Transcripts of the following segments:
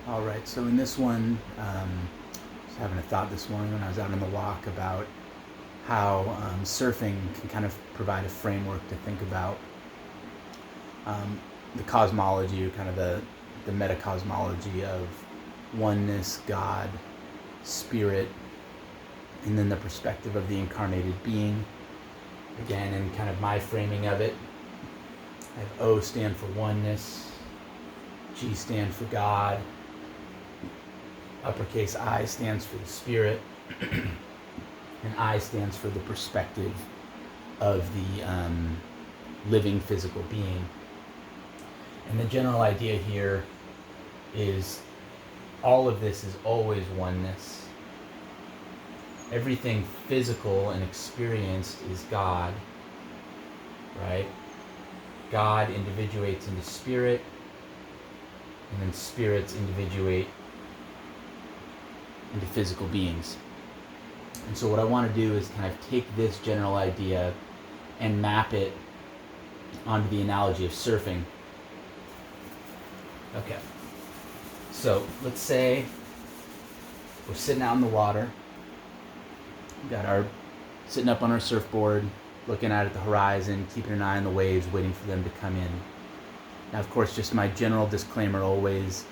All right, so in this one, I was having a thought this morning when I was out on the walk about how surfing can kind of provide a framework to think about the cosmology, or kind of the metacosmology of oneness, God, spirit, and then the perspective of the incarnated being. Again, in kind of my framing of it, I have O stand for oneness, G stand for God, uppercase I stands for the spirit, and I stands for the perspective of the living physical being. And the general idea here is all of this is always oneness. Everything physical and experienced is God, right? God individuates into spirit, and then spirits individuate into physical beings. And so what I want to do is kind of take this general idea and map it onto the analogy of surfing. Okay, so let's say we're sitting out in the water. We got our sitting up on our surfboard, looking out at the horizon, keeping an eye on the waves, waiting for them to come in. Now, of course, just my general disclaimer always,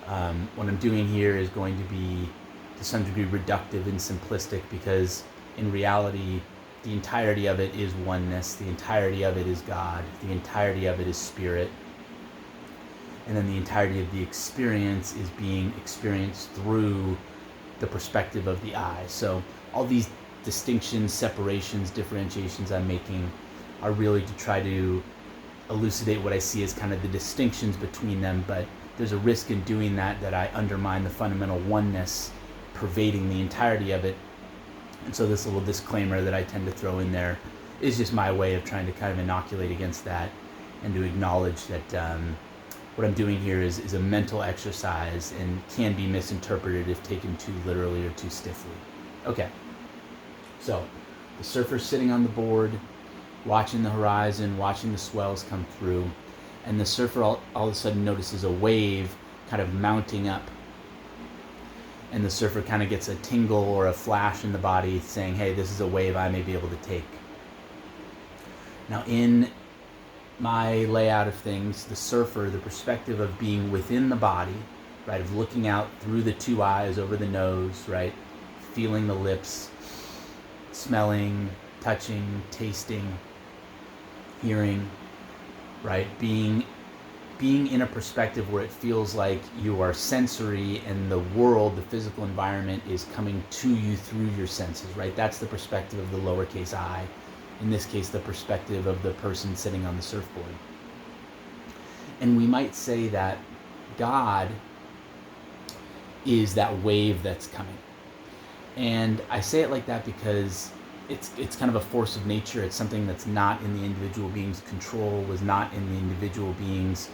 what I'm doing here is going to be to some degree reductive and simplistic, because in reality, the entirety of it is oneness, the entirety of it is God, the entirety of it is spirit, and then the entirety of the experience is being experienced through the perspective of the eye. So all these distinctions, separations, differentiations I'm making are really to try to elucidate what I see as kind of the distinctions between them, but there's a risk in doing that I undermine the fundamental oneness pervading the entirety of it. And so this little disclaimer that I tend to throw in there is just my way of trying to kind of inoculate against that, and to acknowledge that what I'm doing here is a mental exercise and can be misinterpreted if taken too literally or too stiffly. Okay, so the surfer's sitting on the board, watching the horizon, watching the swells come through, and the surfer all of a sudden notices a wave kind of mounting up. And the surfer kind of gets a tingle or a flash in the body saying, hey, this is a wave I may be able to take. Now, in my layout of things, the surfer, the perspective of being within the body, right, of looking out through the two eyes, over the nose, right, feeling the lips, smelling, touching, tasting, hearing, right, being in a perspective where it feels like you are sensory and the world, the physical environment, is coming to you through your senses, right? That's the perspective of the lowercase I. In this case, the perspective of the person sitting on the surfboard. And we might say that God is that wave that's coming. And I say it like that because it's kind of a force of nature. It's something that's not in the individual being's control, was not in the individual being's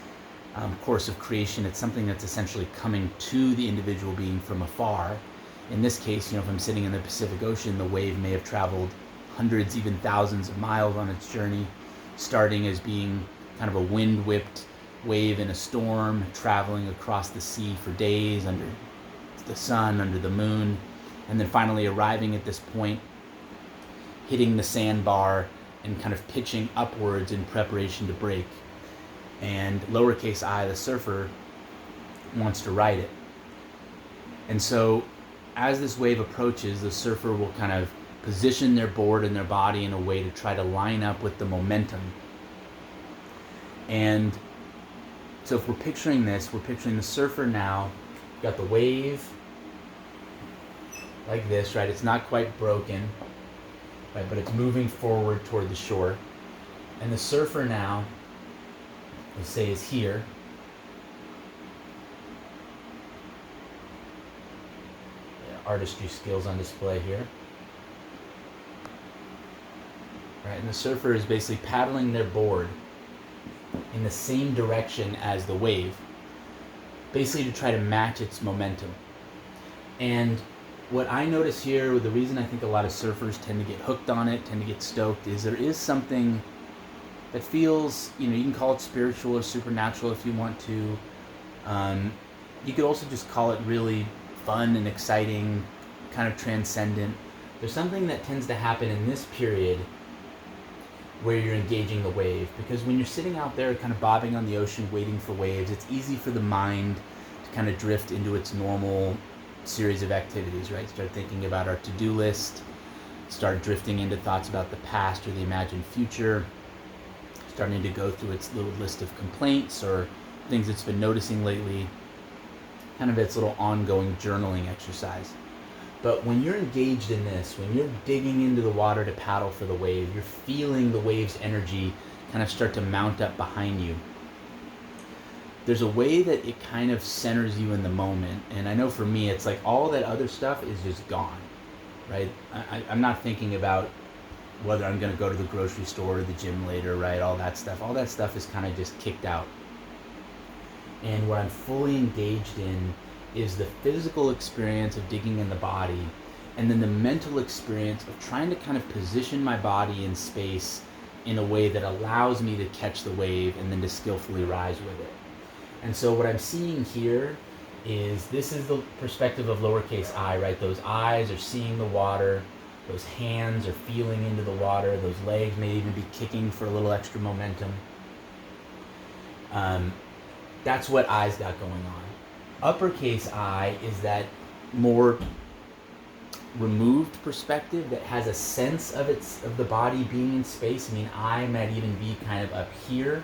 course of creation. It's something that's essentially coming to the individual being from afar. In this case, if I'm sitting in the Pacific Ocean, the wave may have traveled hundreds, even thousands of miles on its journey, starting as being kind of a wind-whipped wave in a storm, traveling across the sea for days under the sun, under the moon, and then finally arriving at this point, hitting the sandbar and kind of pitching upwards in preparation to break. And lowercase I, the surfer, wants to ride it. And so as this wave approaches, the surfer will kind of position their board and their body in a way to try to line up with the momentum. And so if we're picturing this, we're picturing the surfer now, got the wave like this, right? It's not quite broken, right? But it's moving forward toward the shore. And the surfer now, let's say, is here. Artistry skills on display here. Right, and the surfer is basically paddling their board in the same direction as the wave, basically to try to match its momentum. And what I notice here, the reason I think a lot of surfers tend to get hooked on it, tend to get stoked, is there is something that feels, you can call it spiritual or supernatural if you want to, You could also just call it really fun and exciting, kind of transcendent. There's something that tends to happen in this period where you're engaging the wave, because when you're sitting out there kind of bobbing on the ocean waiting for waves, it's easy for the mind to kind of drift into its normal series of activities, right? Start thinking about our to-do list, start drifting into thoughts about the past or the imagined future, starting to go through its little list of complaints or things it's been noticing lately, kind of its little ongoing journaling exercise. But when you're engaged in this, when you're digging into the water to paddle for the wave, you're feeling the wave's energy kind of start to mount up behind you. There's a way that it kind of centers you in the moment. And I know for me, it's like all that other stuff is just gone, right? I'm not thinking about whether I'm going to go to the grocery store or the gym later, right? All that stuff is kind of just kicked out. And what I'm fully engaged in is the physical experience of digging in the body, and then the mental experience of trying to kind of position my body in space in a way that allows me to catch the wave and then to skillfully rise with it. And so what I'm seeing here is this is the perspective of lowercase I, right? Those eyes are seeing the water, those hands are feeling into the water, those legs may even be kicking for a little extra momentum. That's what I's got going on. Uppercase I is that more removed perspective that has a sense of the body being in space. I mean, I might even be kind of up here.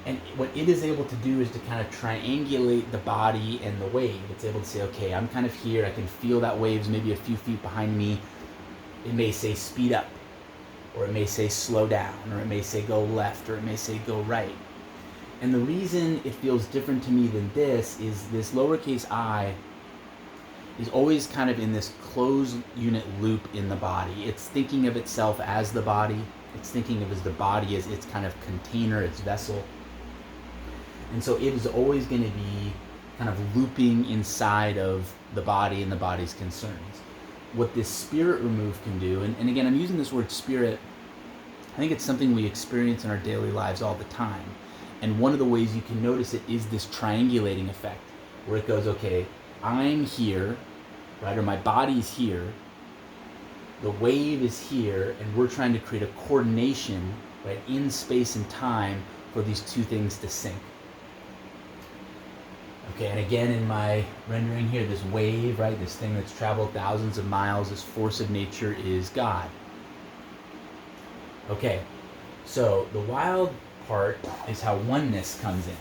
And what it is able to do is to kind of triangulate the body and the wave. It's able to say, okay, I'm kind of here. I can feel that wave's maybe a few feet behind me. It may say speed up, or it may say slow down, or it may say go left, or it may say go right. And the reason it feels different to me than this is this lowercase I is always kind of in this closed unit loop in the body. It's thinking of itself as the body. It's thinking of the body as its kind of container, its vessel. And so it is always going to be kind of looping inside of the body and the body's concerns. What this spirit remove can do, and again, I'm using this word spirit, I think it's something we experience in our daily lives all the time. And one of the ways you can notice it is this triangulating effect, where it goes, okay, I'm here, right, or my body's here, the wave is here, and we're trying to create a coordination, right, in space and time for these two things to sync. Okay, and again in my rendering here, this wave, right, this thing that's traveled thousands of miles, this force of nature is God. Okay, so the wild part is how oneness comes in.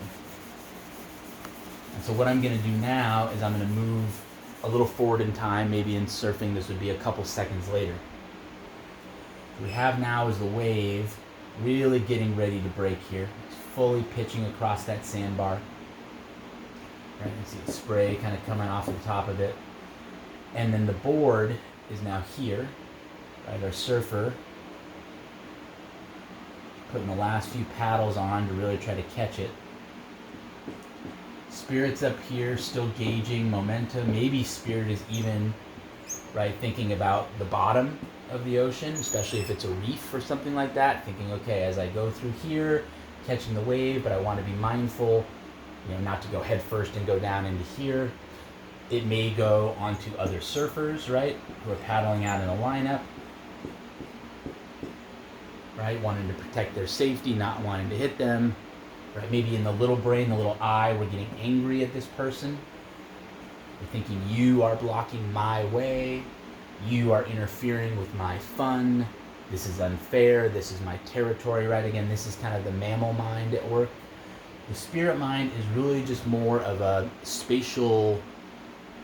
And so what I'm going to do now is I'm going to move a little forward in time. Maybe in surfing this would be a couple seconds later. What we have now is the wave really getting ready to break here. It's fully pitching across that sandbar. Right, you can see the spray kind of coming off the top of it. And then the board is now here, right, our surfer putting the last few paddles on to really try to catch it. Spirit's up here, still gauging momentum. Maybe Spirit is even, right, thinking about the bottom of the ocean, especially if it's a reef or something like that, thinking, okay, as I go through here, catching the wave, but I want to be mindful, not to go head first and go down into here. It may go onto other surfers, right, who are paddling out in a lineup, right, wanting to protect their safety, not wanting to hit them, right? Maybe in the little brain, the little I, we're getting angry at this person. We're thinking, you are blocking my way, you are interfering with my fun, this is unfair, this is my territory, right? Again, this is kind of the mammal mind at work. The spirit mind is really just more of a spatial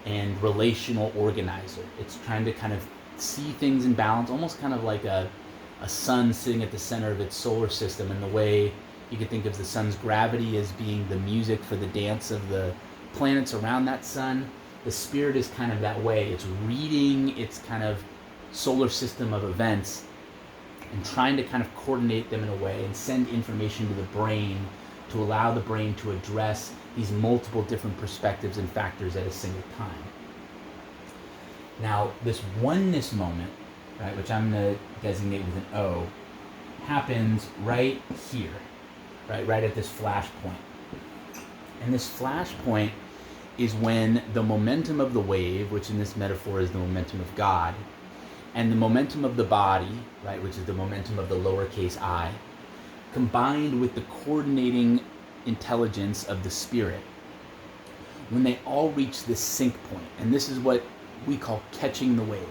and relational organizer. It's trying to kind of see things in balance, almost kind of like a sun sitting at the center of its solar system, and the way you could think of the sun's gravity as being the music for the dance of the planets around that sun. The spirit is kind of that way. It's reading its kind of solar system of events and trying to kind of coordinate them in a way and send information to the brain to allow the brain to address these multiple different perspectives and factors at a single time. Now, this oneness moment, right, which I'm going to designate with an O, happens right here, right at this flash point. And this flash point is when the momentum of the wave, which in this metaphor is the momentum of God, and the momentum of the body, right, which is the momentum of the lowercase I, combined with the coordinating intelligence of the spirit, when they all reach this sync point, and this is what we call catching the wave.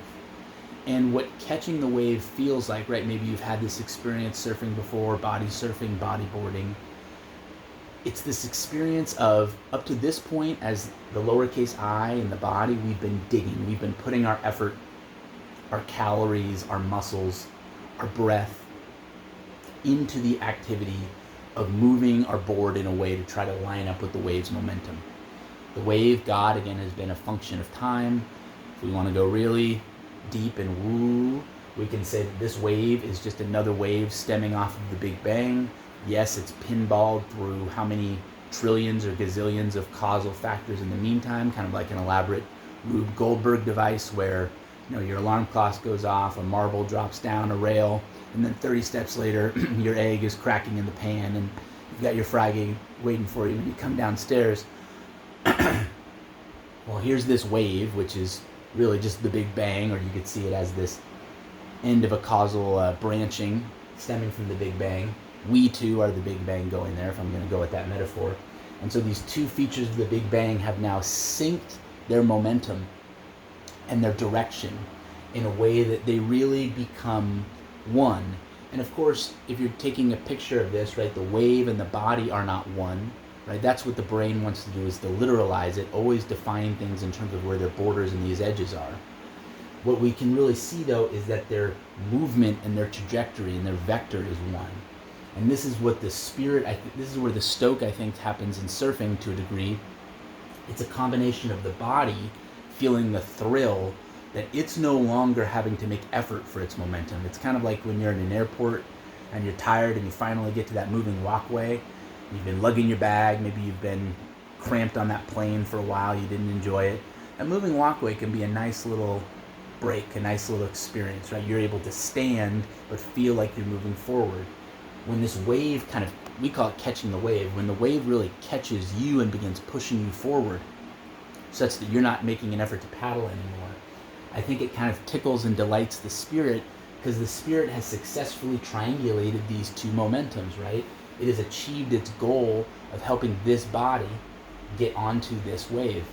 And what catching the wave feels like, right, maybe you've had this experience surfing before, body surfing, bodyboarding. It's this experience of, up to this point, as the lowercase I and the body, we've been digging, we've been putting our effort, our calories, our muscles, our breath into the activity of moving our board in a way to try to line up with the wave's momentum. The wave, God, again, has been a function of time. If we want to go really deep and woo, we can say that this wave is just another wave stemming off of the Big Bang. Yes, it's pinballed through how many trillions or gazillions of causal factors in the meantime, kind of like an elaborate Rube Goldberg device where, you know, your alarm clock goes off, a marble drops down a rail, and then 30 steps later, your egg is cracking in the pan, and you've got your fried egg waiting for you when you come downstairs. Well, here's this wave, which is really just the Big Bang, or you could see it as this end of a causal branching stemming from the Big Bang. We too are the Big Bang going there, if I'm going to go with that metaphor. And so these two features of the Big Bang have now synced their momentum and their direction in a way that they really become one. And of course, if you're taking a picture of this, right, the wave and the body are not one, right? That's what the brain wants to do, is to literalize it, always define things in terms of where their borders and these edges are. What we can really see, though, is that their movement and their trajectory and their vector is one. And this is what the spirit, this is where the stoke, I think, happens in surfing to a degree. It's a combination of the body feeling the thrill that it's no longer having to make effort for its momentum. It's kind of like when you're in an airport and you're tired and you finally get to that moving walkway. You've been lugging your bag, maybe you've been cramped on that plane for a while, you didn't enjoy it. That moving walkway can be a nice little break, a nice little experience, right? You're able to stand but feel like you're moving forward. When this wave kind of, we call it catching the wave, when the wave really catches you and begins pushing you forward such that you're not making an effort to paddle anymore, I think it kind of tickles and delights the spirit, because the spirit has successfully triangulated these two momentums, right? It has achieved its goal of helping this body get onto this wave.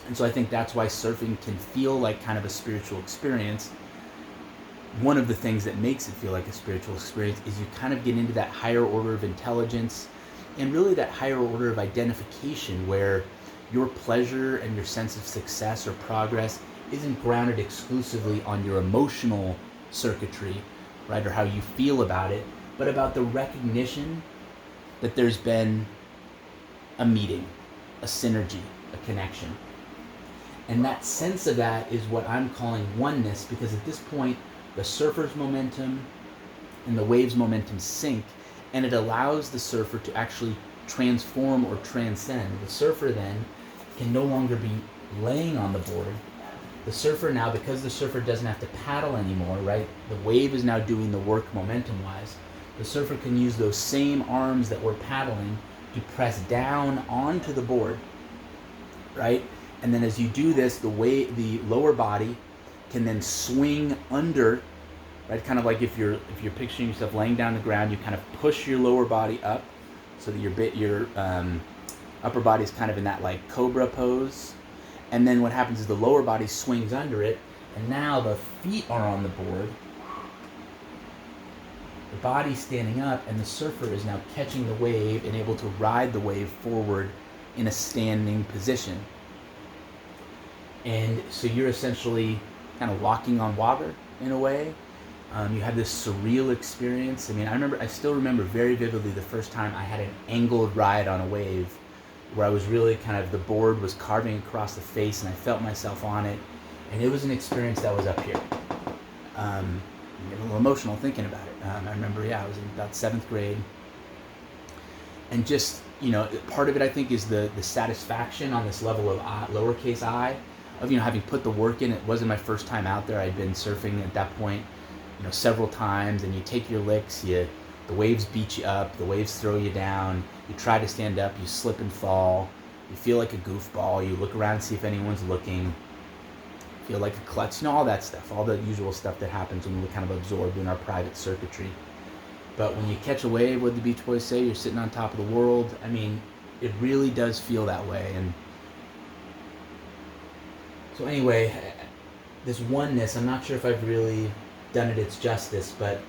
And so I think that's why surfing can feel like kind of a spiritual experience. One of the things that makes it feel like a spiritual experience is you kind of get into that higher order of intelligence and really that higher order of identification where your pleasure and your sense of success or progress isn't grounded exclusively on your emotional circuitry, right, or how you feel about it, but about the recognition that there's been a meeting, a synergy, a connection. And that sense of that is what I'm calling oneness, because at this point, the surfer's momentum and the wave's momentum sync, and it allows the surfer to actually transform or transcend. The surfer then can no longer be laying on the board. The surfer now, because the surfer doesn't have to paddle anymore, right? The wave is now doing the work momentum-wise. The surfer can use those same arms that were paddling to press down onto the board, right? And then as you do this, the lower body can then swing under, right? Kind of like if you're picturing yourself laying down on the ground, you kind of push your lower body up so that your upper body is kind of in that like cobra pose. And then what happens is the lower body swings under it, and now the feet are on the board. The body's standing up, and the surfer is now catching the wave and able to ride the wave forward in a standing position. And so you're essentially kind of walking on water in a way. You have this surreal experience. I mean, I still remember very vividly the first time I had an angled ride on a wave where I was really kind of, the board was carving across the face and I felt myself on it. And it was an experience that was up here. I'm a little emotional thinking about it. I remember, I was in about 7th grade. And just, part of it I think is the satisfaction on this level of lowercase I, of, having put the work in. It wasn't my first time out there. I'd been surfing at that point, several times, and you take your licks, the waves beat you up, the waves throw you down, you try to stand up, you slip and fall, You feel like a goofball. You look around and see if anyone's looking. Feel like a klutz. All that stuff. All the usual stuff that happens when we're kind of absorbed in our private circuitry. But when you catch a wave, what the Beach Boys say, you're sitting on top of the world. I mean, it really does feel that way. And so anyway, this oneness, I'm not sure if I've really done it its justice, but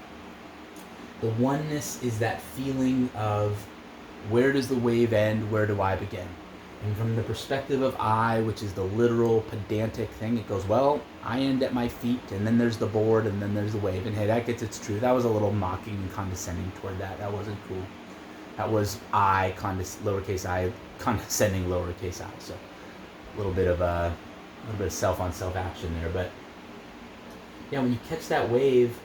the oneness is that feeling of where does the wave end, where do I begin? And from the perspective of I, which is the literal pedantic thing, it goes, well, I end at my feet, and then there's the board, and then there's the wave. And hey, that gets its truth. That was a little mocking and condescending toward that. That wasn't cool. That was I, lowercase I, condescending lowercase I. So a little bit of self-on-self action there. But yeah, when you catch that wave,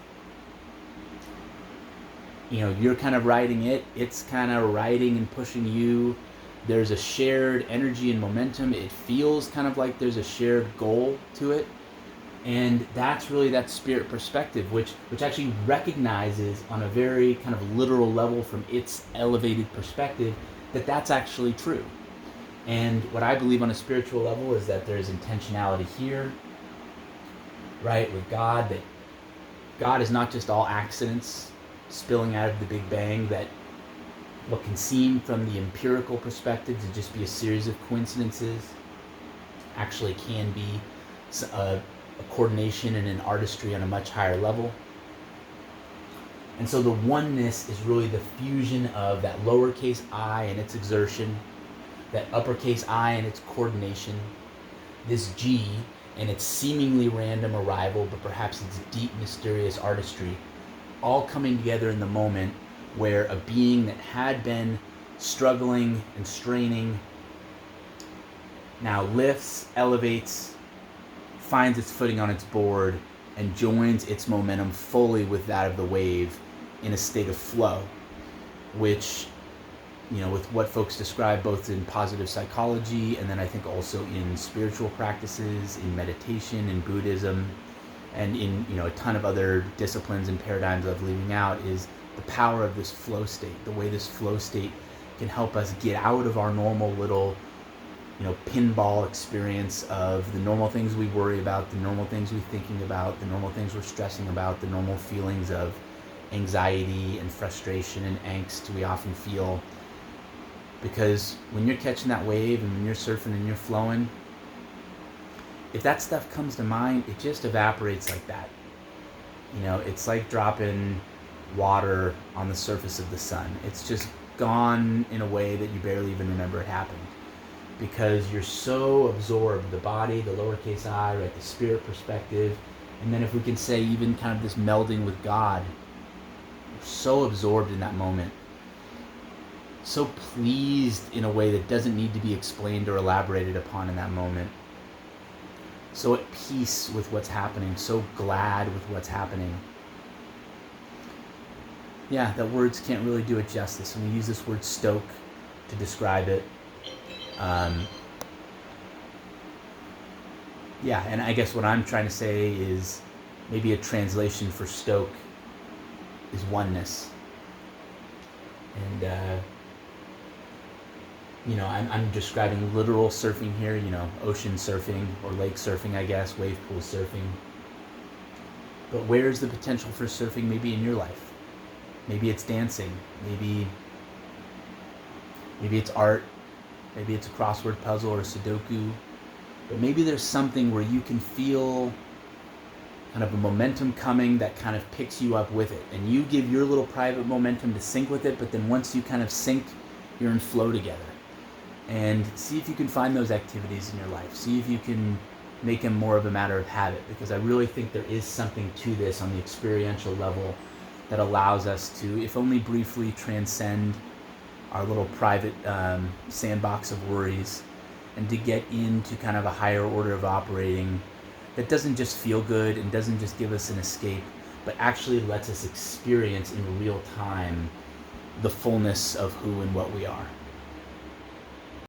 you're kind of riding it. It's kind of riding and pushing you. There's a shared energy and momentum. It feels kind of like there's a shared goal to it. And that's really that spirit perspective, which actually recognizes on a very kind of literal level from its elevated perspective that that's actually true. And what I believe on a spiritual level is that there's intentionality here, right, with God, that God is not just all accidents spilling out of the Big Bang, that what can seem from the empirical perspective to just be a series of coincidences actually can be a coordination and an artistry on a much higher level. And so the oneness is really the fusion of that lowercase I and its exertion, that uppercase I and its coordination, this G and its seemingly random arrival, but perhaps its deep, mysterious artistry, all coming together in the moment where a being that had been struggling and straining now lifts, elevates, finds its footing on its board, and joins its momentum fully with that of the wave in a state of flow, which, with what folks describe both in positive psychology and then I think also in spiritual practices, in meditation, in Buddhism, and in a ton of other disciplines and paradigms of leaving out, is the power of this flow state, the way this flow state can help us get out of our normal little, pinball experience of the normal things we worry about, the normal things we're thinking about, the normal things we're stressing about, the normal feelings of anxiety and frustration and angst we often feel. Because when you're catching that wave and when you're surfing and you're flowing, if that stuff comes to mind, it just evaporates like that. It's like dropping water on the surface of the sun. It's just gone in a way that you barely even remember it happened, because you're so absorbed, the body, the lowercase I, right, the spirit perspective, and then if we can say even kind of this melding with God, you're so absorbed in that moment, so pleased in a way that doesn't need to be explained or elaborated upon in that moment, so at peace with what's happening, so glad with what's happening. Yeah, that words can't really do it justice. And we use this word stoke to describe it. And I guess what I'm trying to say is maybe a translation for stoke is oneness. And, I'm describing literal surfing here, ocean surfing or lake surfing, I guess, wave pool surfing. But where's the potential for surfing maybe in your life? Maybe it's dancing, maybe it's art, maybe it's a crossword puzzle or a Sudoku, but maybe there's something where you can feel kind of a momentum coming that kind of picks you up with it, and you give your little private momentum to sync with it, but then once you kind of sync, you're in flow together. And see if you can find those activities in your life. See if you can make them more of a matter of habit, because I really think there is something to this on the experiential level that allows us to, if only briefly, transcend our little private sandbox of worries and to get into kind of a higher order of operating that doesn't just feel good and doesn't just give us an escape, but actually lets us experience in real time the fullness of who and what we are.